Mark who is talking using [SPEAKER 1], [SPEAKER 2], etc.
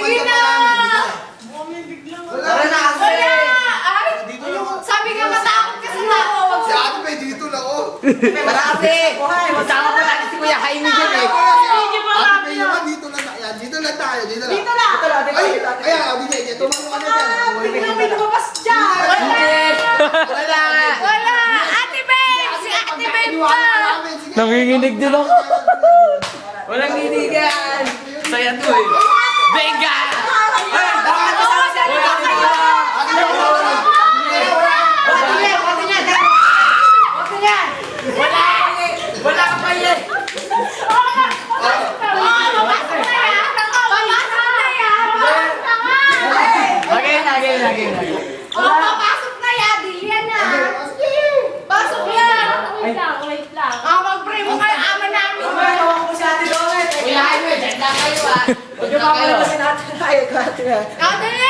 [SPEAKER 1] Sige na!
[SPEAKER 2] Tara na kasi!
[SPEAKER 1] Ay! Sabi nga matakot ka sa tao.
[SPEAKER 3] Si Ate May dito lang, oh.
[SPEAKER 2] Tara kasi! Masama pa natin si Kuya Jaime dyan eh.
[SPEAKER 3] Ate May naman, dito lang. Ayan, dito lang tayo. Dito lang.
[SPEAKER 1] Dito na!
[SPEAKER 3] Ay, ayan, DJ. Tumalo ka na dyan.
[SPEAKER 1] Biglang may lumabas dyan!
[SPEAKER 2] Wala!
[SPEAKER 1] Wala! Ate Babe! Si Ate Babe pa!
[SPEAKER 2] Nanginginig din ako. Walang hinigan! Saya to eh. Venga! Wala ka pa yan! Lagi.
[SPEAKER 1] Papasok na yan! Dilian na! Pasok yan! Wait lang. Mag-pray mo kayo, ama namin.
[SPEAKER 2] Kuya Jaime, dyan na kayo ah.
[SPEAKER 1] Dali